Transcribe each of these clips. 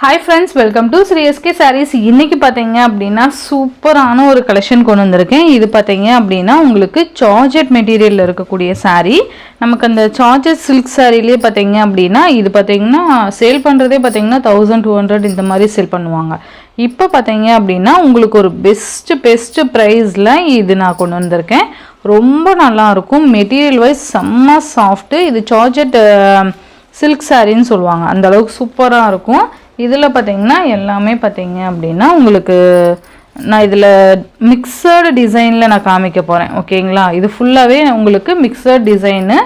Hi friends, welcome to Sri SK Sarees. இன்னைக்கு பாத்தீங்க அப்படினா சூப்பரான ஒரு கலெக்ஷன் கொண்டு வந்திருக்கேன். இது பாத்தீங்க அப்படினா உங்களுக்கு ஜார்ஜெட் மெட்டீரியல்ல இருக்கக்கூடிய saree. நமக்கு அந்த ஜார்ஜெட் silk sareeலயே பாத்தீங்க அப்படினா இது பாத்தீங்கன்னா சேல் பண்றதே பாத்தீங்கன்னா 1200 இந்த மாதிரி சேல் பண்ணுவாங்க. இப்போ பாத்தீங்க அப்படினா உங்களுக்கு ஒரு பெஸ்ட் பிரைஸ்ல இது நான் கொண்டு வந்திருக்கேன். ரொம்ப நல்லா இருக்கும். மெட்டீரியல் வைஸ் செம்ம சாஃப்ட். இது ஜார்ஜெட் silk saree ன்னு சொல்வாங்க. அந்த அளவுக்கு சூப்பரா இருக்கும். இதில் பார்த்தீங்கன்னா எல்லாமே பார்த்தீங்க அப்படின்னா உங்களுக்கு நான் இதில் மிக்சடு டிசைனில் நான் காமிக்க போகிறேன். ஓகேங்களா, இது ஃபுல்லாகவே உங்களுக்கு மிக்சட் டிசைனு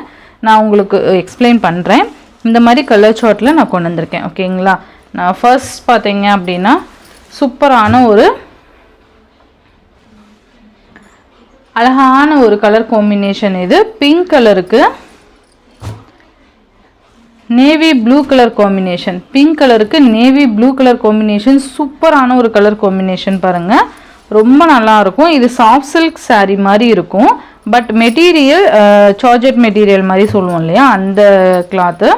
நான் உங்களுக்கு எக்ஸ்பிளைன் பண்ணுறேன். இந்த மாதிரி கலர் சார்ட்டில் நான் கொண்டு வந்திருக்கேன். ஓகேங்களா, நான் ஃபர்ஸ்ட் பார்த்தீங்க அப்படின்னா சூப்பரான ஒரு அழகான ஒரு கலர் காம்பினேஷன். இது பிங்க் கலருக்கு navy blue colour combination. Pink கலருக்கு நேவி ப்ளூ கலர் காம்பினேஷன் சூப்பரான ஒரு கலர் காம்பினேஷன் பாருங்கள், ரொம்ப நல்லா இருக்கும். இது சாஃப்ட் சில்க் saree மாதிரி இருக்கும். பட் மெட்டீரியல் ஜார்ஜெட் மெட்டீரியல் மாதிரி சொல்லுவோம் இல்லையா, அந்த கிளாத்து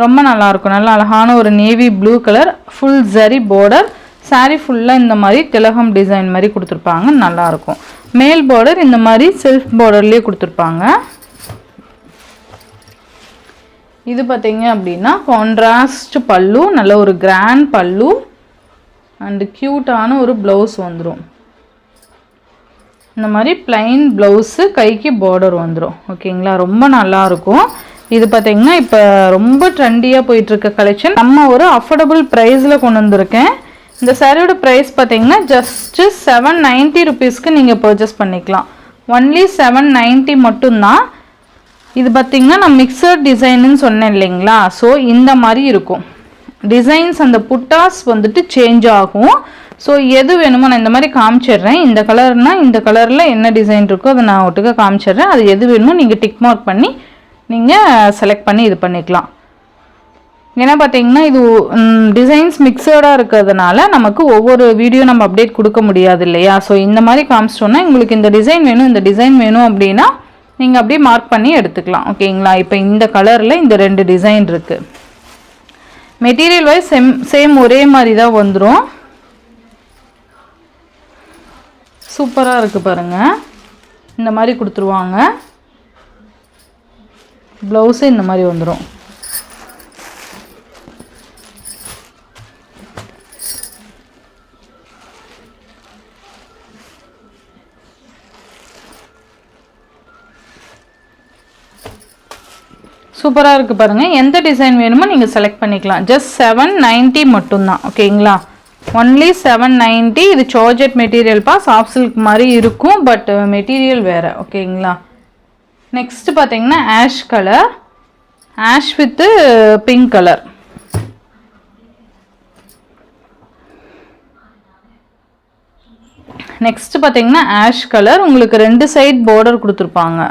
ரொம்ப நல்லாயிருக்கும். நல்லா அழகான ஒரு navy blue colour full zari border. saree ஃபுல்லாக இந்த மாதிரி திலகம் டிசைன் மாதிரி கொடுத்துருப்பாங்க, நல்லாயிருக்கும். மேல் பார்டர் இந்த மாதிரி செல்ஃப் பார்டர்லேயே கொடுத்துருப்பாங்க. இது பார்த்தீங்க அப்படின்னா கான்ட்ராஸ்ட் பல்லு, நல்ல ஒரு கிராண்ட் பல்லு அண்டு க்யூட்டான ஒரு ப்ளவுஸ் வந்துடும். இந்த மாதிரி பிளைன் ப்ளவுஸு, கைக்கு பார்டர் வந்துடும். ஓகேங்களா, ரொம்ப நல்லாயிருக்கும். இது பார்த்தீங்கன்னா இப்போ ரொம்ப ட்ரெண்டியாக போயிட்டுருக்க கலெக்ஷன். நம்ம ஒரு அஃபோர்டபுள் ப்ரைஸில் கொண்டு வந்திருக்கேன். இந்த சாரியோட ப்ரைஸ் பார்த்தீங்கன்னா ஜஸ்ட்டு 790 ருபீஸ்க்கு நீங்கள் பர்ச்சேஸ் பண்ணிக்கலாம். ஒன்லி 790 மட்டும்தான். இது பார்த்திங்கன்னா நான் மிக்சர் டிசைன்னு சொன்னேன் இல்லைங்களா, ஸோ இந்த மாதிரி இருக்கும் டிசைன்ஸ். அந்த புட்டாஸ் வந்துட்டு சேஞ்ச் ஆகும். ஸோ எது வேணுமோ நான் இந்த மாதிரி காமிச்சிடுறேன். இந்த கலர்னால் இந்த கலரில் என்ன டிசைன் இருக்கோ அதை நான் ஒட்டுக்க காமிச்சிடுறேன். அது எது வேணுமோ நீங்கள் டிக் மார்க் பண்ணி நீங்கள் செலக்ட் பண்ணி இது பண்ணிக்கலாம். ஏன்னா பார்த்தீங்கன்னா இது டிசைன்ஸ் மிக்சடாக இருக்கிறதுனால நமக்கு ஒவ்வொரு வீடியோ நம்ம அப்டேட் கொடுக்க முடியாது இல்லையா. ஸோ இந்த மாதிரி காமிச்சிட்டோன்னா உங்களுக்கு இந்த டிசைன் வேணும், இந்த டிசைன் வேணும் அப்படின்னா நீங்கள் அப்படியே மார்க் பண்ணி எடுத்துக்கலாம். ஓகேங்களா, இப்போ இந்த கலரில் இந்த 2 டிசைன் இருக்குது. மெட்டீரியல் வைஸ் சேம் ஒரே மாதிரி தான் வந்துடும். சூப்பராக இருக்குது பாருங்கள். இந்த மாதிரி கொடுத்துருவாங்க. ப்ளவுஸு இந்த மாதிரி வந்துடும். சூப்பராக இருக்குது பாருங்கள். எந்த டிசைன் வேணுமோ நீங்கள் செலக்ட் பண்ணிக்கலாம். ஜஸ்ட் 790 மட்டும்தான். ஓகேங்களா, ஒன்லி 790. இது ஜார்ஜெட் மெட்டீரியல்ப்பா, சாஃப்ட் சில்க் மாதிரி இருக்கும், பட் மெட்டீரியல் வேறு. ஓகேங்களா, நெக்ஸ்ட்டு பார்த்தீங்கன்னா ash colour, ash with pink colour. Next பார்த்தீங்கன்னா ஆஷ் கலர், உங்களுக்கு 2 சைட் பார்டர் கொடுத்துருப்பாங்க.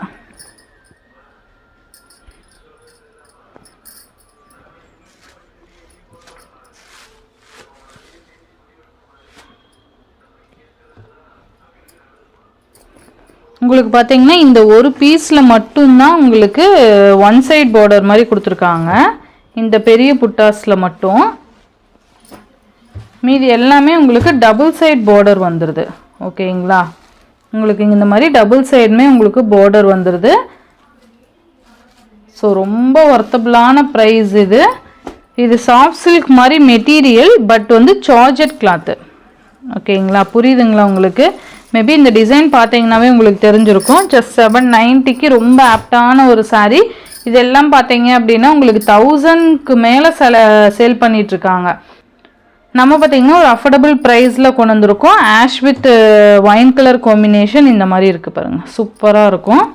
உங்களுக்கு பார்த்தீங்கன்னா இந்த ஒரு பீஸில் மட்டும்தான் உங்களுக்கு 1 சைட் பார்டர் மாதிரி கொடுத்துருக்காங்க, இந்த பெரிய புட்டாஸில் மட்டும். மீதி எல்லாமே உங்களுக்கு டபுள் சைட் பார்டர் வந்துடுது. ஓகேங்களா, உங்களுக்கு இந்த மாதிரி டபுள் சைடுமே உங்களுக்கு பார்டர் வந்துடுது. ஸோ ரொம்ப ஒர்த்தபிளான ப்ரைஸ் இது. இது சாஃப்ட் சில்க் மாதிரி மெட்டீரியல், பட் வந்து ஜார்ஜெட் கிளாத்து. ஓகேங்களா, புரியுதுங்களா உங்களுக்கு? மேபி இந்த டிசைன் பார்த்தீங்கன்னாவே உங்களுக்கு தெரிஞ்சிருக்கும். ஜஸ்ட் 790க்கு ரொம்ப ஆப்டான ஒரு saree. இதெல்லாம் பார்த்தீங்க அப்படின்னா உங்களுக்கு 1000க்கு மேலே சேல் பண்ணிகிட்ருக்காங்க. நம்ம பார்த்தீங்கன்னா ஒரு அஃபோர்டபுள் ப்ரைஸில் கொண்டு வந்திருக்கோம். Ash with wine colour combination இந்த மாதிரி இருக்குது பாருங்கள், சூப்பராக இருக்கும்.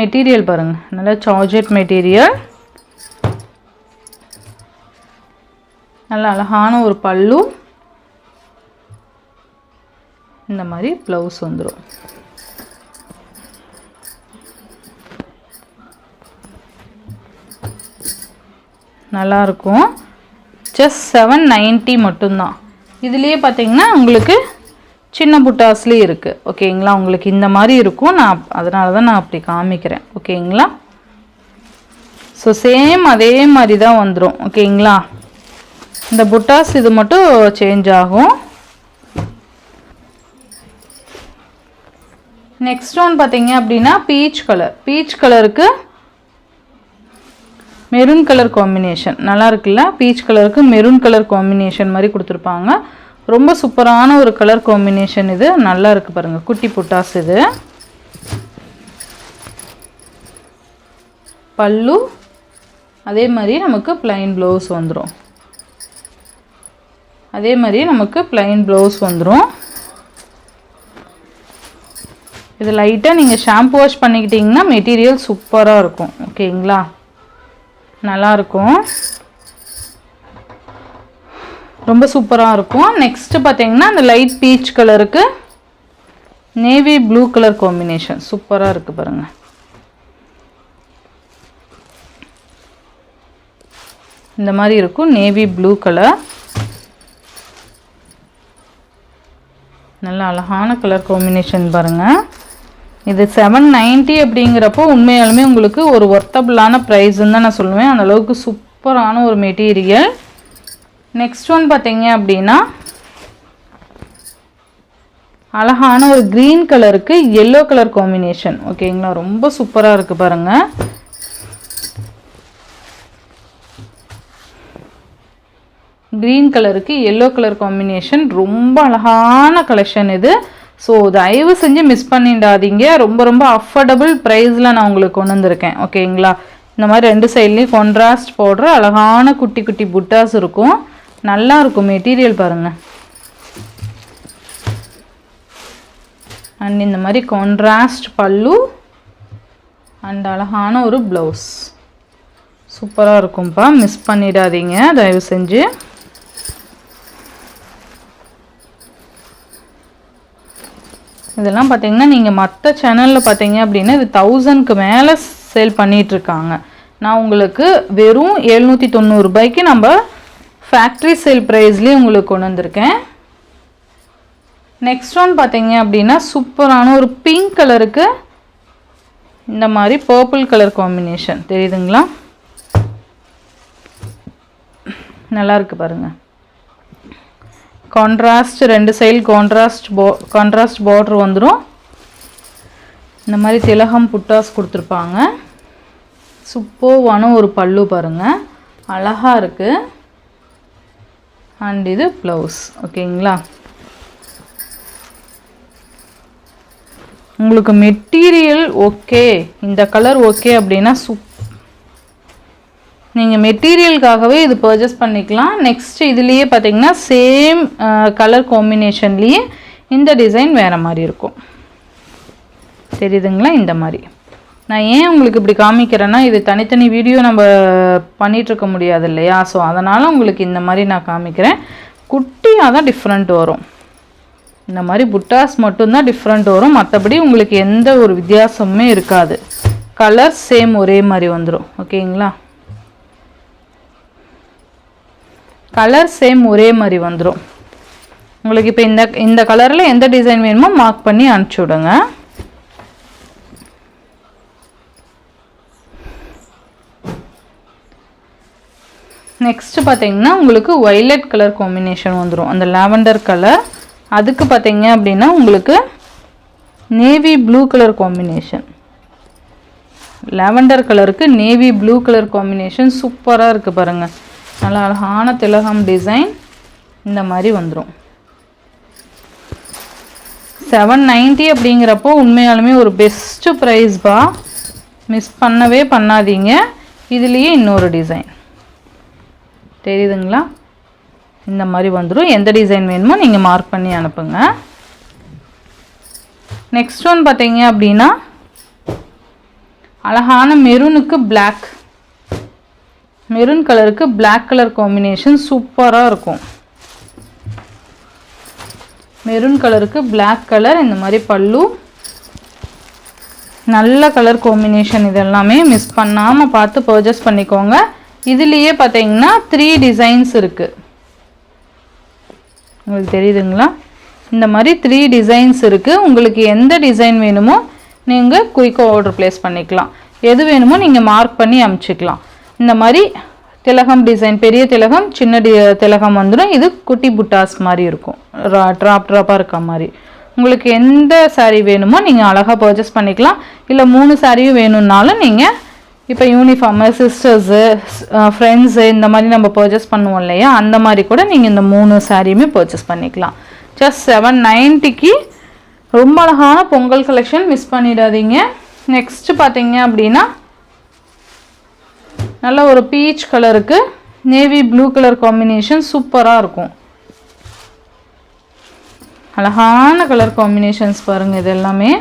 மெட்டீரியல் பாருங்கள், நல்லா ஜார்ஜெட் மெட்டீரியல். நல்ல அழகான ஒரு பல்லு, இந்த மாதிரி ப்ளவுஸ் வந்துடும். நல்லாயிருக்கும். ஜஸ்ட் 790 மட்டும்தான். இதுலேயே பார்த்தீங்கன்னா உங்களுக்கு சின்ன புட்டாஸ்லேயே இருக்குது. ஓகேங்களா, உங்களுக்கு இந்த மாதிரி இருக்கும். நான் அதனால தான் நான் அப்படி காமிக்கிறேன். ஓகேங்களா, ஸோ சேம் அதே மாதிரி தான் வந்துடும். ஓகேங்களா, இந்த புட்டாஸ் இது மட்டும் சேஞ்ச் ஆகும். நெக்ஸ்ட் ஒன் பார்த்தீங்க அப்படின்னா பீச் கலருக்கு மெரூன் கலர் காம்பினேஷன் நல்லா இருக்குல்ல. பீச் கலருக்கு மெரூன் கலர் காம்பினேஷன் மாதிரி கொடுத்துருப்பாங்க. ரொம்ப சூப்பரான ஒரு கலர் காம்பினேஷன் இது. நல்லா இருக்குது பாருங்கள், குட்டி புட்டாஸ் இது. பல்லு அதே மாதிரி நமக்கு ப்ளைன் ப்ளவுஸ் வந்துடும். இது லைட்டாக நீங்கள் ஷாம்பு வாஷ் பண்ணிக்கிட்டிங்கன்னா மெட்டீரியல் சூப்பராக இருக்கும். ஓகேங்களா, நல்லாயிருக்கும், ரொம்ப சூப்பராக இருக்கும். நெக்ஸ்ட்டு பார்த்தீங்கன்னா அந்த லைட் பீச் கலருக்கு நேவி ப்ளூ கலர் காம்பினேஷன் சூப்பராக இருக்குது பாருங்கள். இந்த மாதிரி இருக்கும் நேவி ப்ளூ கலர். நல்ல அழகான கலர் காம்பினேஷன் பாருங்கள். இது 790 அப்படிங்கிறப்போ உண்மையாலுமே உங்களுக்கு ஒரு ஒர்த்தபிளான ப்ரைஸ்ன்னு தான் நான் சொல்லுவேன். அந்தளவுக்கு சூப்பரான ஒரு மெட்டீரியல். நெக்ஸ்ட் ஒன் பார்த்தீங்க அப்படின்னா அழகான ஒரு க்ரீன் கலருக்கு எல்லோ கலர் காம்பினேஷன். ஓகேங்களா, ரொம்ப சூப்பராக இருக்குது பாருங்கள். க்ரீன் கலருக்கு எல்லோ கலர் காம்பினேஷன் ரொம்ப அழகான கலெக்ஷன் இது. ஸோ தயவு செஞ்சு மிஸ் பண்ணிடாதீங்க. ரொம்ப ரொம்ப அஃபோர்டபுள் ப்ரைஸில் நான் உங்களுக்கு கொண்டு வந்திருக்கேன். ஓகேங்களா, இந்த மாதிரி ரெண்டு சைட்லேயும் கான்ட்ராஸ்ட் போடுற அழகான குட்டி குட்டி புட்டாஸ் இருக்கும். நல்லா இருக்கும் மெட்டீரியல் பாருங்கள். அண்ட் இந்த மாதிரி கான்ட்ராஸ்ட் பல்லு அண்ட் அழகான ஒரு ப்ளவுஸ் சூப்பராக இருக்கும்ப்பா. மிஸ் பண்ணிடாதீங்க தயவு செஞ்சு. இதெல்லாம் பார்த்தீங்கன்னா நீங்கள் மற்ற சேனலில் பார்த்தீங்க அப்படின்னா இது 1000க்கு மேலே சேல் பண்ணிகிட்ருக்காங்க. நான் உங்களுக்கு வெறும் 790 ரூபாய்க்கு நம்ம ஃபேக்ட்ரி சேல் ப்ரைஸ்லேயே உங்களுக்கு கொண்டு வந்திருக்கேன். நெக்ஸ்ட் ஒன் பார்த்தீங்க அப்படின்னா சூப்பரான ஒரு பிங்க் கலருக்கு இந்த மாதிரி பர்பிள் கலர் காம்பினேஷன் தெரியுதுங்களா, நல்லா இருக்குது பாருங்கள். கான்ட்ராஸ்ட் ரெண்டு சைடு கான்ட்ராஸ்ட் பார்டர் வந்துடும். இந்த மாதிரி திலகம் புட்டாஸ் கொடுத்துருப்பாங்க. சூப்பரான ஒரு பல்லு பாருங்கள், அழகாக இருக்குது. அண்ட் இது ப்ளவுஸ். ஓகேங்களா, உங்களுக்கு மெட்டீரியல் ஓகே, இந்த கலர் ஓகே அப்படின்னா நீங்கள் மெட்டீரியலுக்காகவே இது பர்ச்சேஸ் பண்ணிக்கலாம். நெக்ஸ்ட் இதுலேயே பார்த்தீங்கன்னா சேம் கலர் காம்பினேஷன்லேயே இந்த டிசைன் வேறு மாதிரி இருக்கும். தெரியுதுங்களா, இந்த மாதிரி. நான் ஏன் உங்களுக்கு இப்படி காமிக்கிறேன்னா இது தனித்தனி வீடியோ நம்ம பண்ணிகிட்ருக்க முடியாது இல்லையா. ஸோ அதனால் உங்களுக்கு இந்த மாதிரி நான் காமிக்கிறேன். குட்டியாக தான் டிஃப்ரெண்ட் வரும். இந்த மாதிரி புட்டாஸ் மட்டும்தான் டிஃப்ரெண்ட் வரும். மற்றபடி உங்களுக்கு எந்த ஒரு வித்தியாசமுமே இருக்காது. கலர் சேம் ஒரே மாதிரி வந்துடும். ஓகேங்களா, கலர் சேம் ஒரே மாதிரி வந்துடும் உங்களுக்கு. இப்போ இந்த கலரில் எந்த டிசைன் வேணுமோ மார்க் பண்ணி அனுப்பிச்சி விடுங்க. நெக்ஸ்ட்டு பார்த்தீங்கன்னா உங்களுக்கு வைலட் கலர் காம்பினேஷன் வந்துடும், அந்த லாவெண்டர் கலர். அதுக்கு பார்த்தீங்க அப்படின்னா உங்களுக்கு navy blue colour combination. Lavender கலருக்கு நேவி ப்ளூ கலர் காம்பினேஷன் சூப்பராக இருக்குது பாருங்கள். நல்லா அழகான திலகம் டிசைன் இந்த மாதிரி வந்துடும். 790 அப்படிங்கிறப்போ உண்மையாலுமே ஒரு பெஸ்ட்டு ப்ரைஸ்பா, மிஸ் பண்ணவே பண்ணாதீங்க. இதுலேயே இன்னொரு டிசைன் தெரியுதுங்களா, இந்த மாதிரி வந்துடும். எந்த டிசைன் வேணுமோ நீங்கள் மார்க் பண்ணி அனுப்புங்க. நெக்ஸ்ட் ஒன் பார்த்தீங்க அப்படின்னா அழகான மெரூனுக்கு பிளாக், மெரூன் கலருக்கு பிளாக் கலர் காம்பினேஷன் சூப்பராக இருக்கும். மெரூன் கலருக்கு பிளாக் கலர், இந்த மாதிரி பல்லு, நல்ல கலர் காம்பினேஷன். இதெல்லாமே மிஸ் பண்ணாமல் பார்த்து பர்ச்சேஸ் பண்ணிக்கோங்க. இதுலேயே பார்த்தீங்கன்னா 3 டிசைன்ஸ் இருக்குது. உங்களுக்கு தெரியுதுங்களா, இந்த மாதிரி 3 டிசைன்ஸ் இருக்குது. உங்களுக்கு எந்த டிசைன் வேணுமோ நீங்கள் குயிக்காக ஆர்டர் ப்ளேஸ் பண்ணிக்கலாம். எது வேணுமோ நீங்கள் மார்க் பண்ணி அனுப்பிச்சிக்கலாம். இந்த மாதிரி திலகம் டிசைன், பெரிய திலகம் சின்ன திலகம் வந்துடும். இது குட்டி புட்டாஸ் மாதிரி இருக்கும், ட்ராப்பாக இருக்க மாதிரி. உங்களுக்கு எந்த சாரீ வேணுமோ நீங்கள் அழகாக பர்ச்சேஸ் பண்ணிக்கலாம். இல்லை 3 சாரியும் வேணும்னாலும் நீங்கள் இப்போ யூனிஃபார்மு, சிஸ்டர்ஸு, ஃப்ரெண்ட்ஸு இந்த மாதிரி நம்ம பர்ச்சேஸ் பண்ணுவோம் இல்லையா, அந்த மாதிரி கூட நீங்கள் இந்த 3 சாரியுமே பர்ச்சேஸ் பண்ணிக்கலாம். ஜஸ்ட் 790க்கு ரொம்ப அழகான பொங்கல் கலெக்ஷன், மிஸ் பண்ணிடாதீங்க. நெக்ஸ்ட்டு பார்த்தீங்க அப்படின்னா நல்ல ஒரு பீச் கலருக்கு நேவி ப்ளூ கலர் காம்பினேஷன் சூப்பராக இருக்கும். அழகான கலர் காம்பினேஷன்ஸ் பாருங்கள் இது எல்லாமே.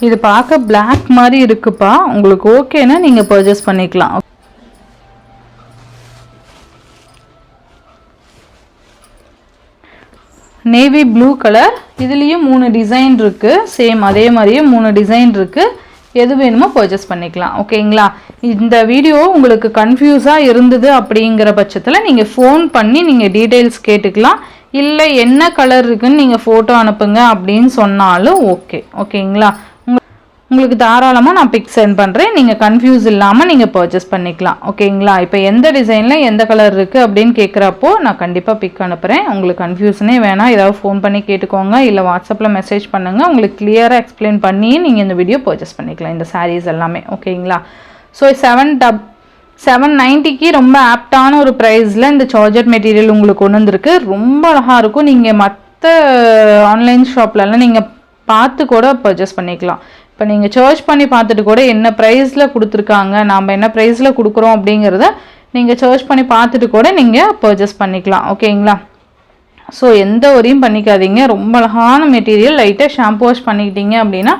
இது பார்க்க பிளாக் மாதிரி இருக்குப்பா, உங்களுக்கு ஓகேனா நீங்கள் பர்ச்சேஸ் பண்ணிக்கலாம். நேவி ப்ளூ கலர், இதுலேயும் 3 டிசைன் இருக்குது. சேம் அதே மாதிரியே 3 டிசைன் இருக்குது. எது வேணுமோ பர்ச்சேஸ் பண்ணிக்கலாம். ஓகேங்களா? இந்த வீடியோ உங்களுக்கு கன்ஃபியூஸாக இருந்தது அப்படிங்கிற பட்சத்தில் நீங்கள் ஃபோன் பண்ணி நீங்கள் டீட்டெயில்ஸ் கேட்டுக்கலாம். இல்லை என்ன கலர் இருக்குன்னு நீங்கள் ஃபோட்டோ அனுப்புங்க அப்படின்னு சொன்னாலும் ஓகே. ஓகேங்களா? உங்களுக்கு தாராளமாக நான் பிக் சென்ட் பண்ணுறேன். நீங்கள் கன்ஃபியூஸ் இல்லாமல் நீங்கள் பர்ச்சேஸ் பண்ணிக்கலாம். ஓகேங்களா? இப்போ எந்த டிசைனில் எந்த கலர் இருக்குது அப்படின்னு கேட்குறப்போ நான் கண்டிப்பாக பிக் அனுப்புகிறேன். உங்களுக்கு கன்ஃபியூஷனே வேணாம், ஏதாவது ஃபோன் பண்ணி கேட்டுக்கோங்க, இல்லை வாட்ஸ்அப்பில் மெசேஜ் பண்ணுங்கள். உங்களுக்கு கிளியராக எக்ஸ்பிளைன் பண்ணி நீங்கள் இந்த வீடியோ பர்ச்சேஸ் பண்ணிக்கலாம், இந்த சாரீஸ் எல்லாமே. ஓகேங்களா? ஸோ 790க்கு ரொம்ப ஆப்டான ஒரு ப்ரைஸில் இந்த சார்ஜர் மெட்டீரியல் உங்களுக்கு கொண்டு வந்திருக்கு. ரொம்ப அழகாக இருக்கும். நீங்கள் மற்ற ஆன்லைன் ஷாப்லலாம் நீங்கள் பார்த்து கூட பர்ச்சேஸ் பண்ணிக்கலாம். இப்போ நீங்கள் சர்ச் பண்ணி பார்த்துட்டு கூட என்ன ப்ரைஸில் கொடுத்துருக்காங்க, நாம் என்ன ப்ரைஸில் கொடுக்குறோம் அப்படிங்கிறத நீங்கள் சர்ச் பண்ணி பார்த்துட்டு கூட நீங்கள் பர்ச்சேஸ் பண்ணிக்கலாம். ஓகேங்களா? ஸோ எந்த ஒரையும் பண்ணிக்காதீங்க. ரொம்ப அழகான மெட்டீரியல். லைட்டாக ஷாம்பு வாஷ் பண்ணிக்கிட்டீங்க அப்படின்னா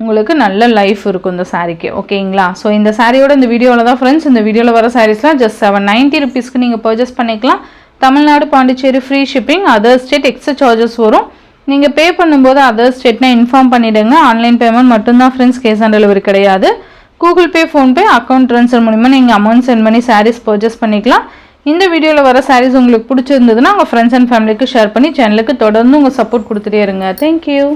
உங்களுக்கு நல்ல லைஃப் இருக்கும் இந்த சாரீக்கு. ஓகேங்களா? ஸோ இந்த சாரியோட இந்த வீடியோவில் தான் ஃப்ரெண்ட்ஸ், இந்த வீடியோவில் வர சாரீஸ்லாம் ஜஸ்ட் 790 ருபீஸ்க்கு நீங்கள் பர்ச்சேஸ் பண்ணிக்கலாம். Tamil Nadu, Pondicherry free shipping. Other state extra charges வரும். நீங்கள் பே பண்ணும்போது அதர் ஸ்டேட்னா இன்ஃபார்ம் பண்ணிவிடுங்க. ஆன்லைன் பேமெண்ட் மட்டும்தான் ஃப்ரெண்ட்ஸ், கேஷ் ஆன் டெலிவரி கிடையாது. Google Pay, PhonePe, account transfer மூலிமா நீங்கள் அமௌண்ட் சென்ட் பண்ணி சாரீஸ் பர்ச்சேஸ் பண்ணிக்கலாம். இந்த வீடியோவில் வர சாரீஸ் உங்களுக்கு பிடிச்சிருந்ததுன்னா உங்கள் ஃப்ரெண்ட்ஸ் அண்ட் ஃபேமிலிக்கு ஷேர் பண்ணி சேனலுக்கு தொடர்ந்து உங்கள் சப்போர்ட் கொடுத்துட்டே இருங்க. தேங்க்யூ.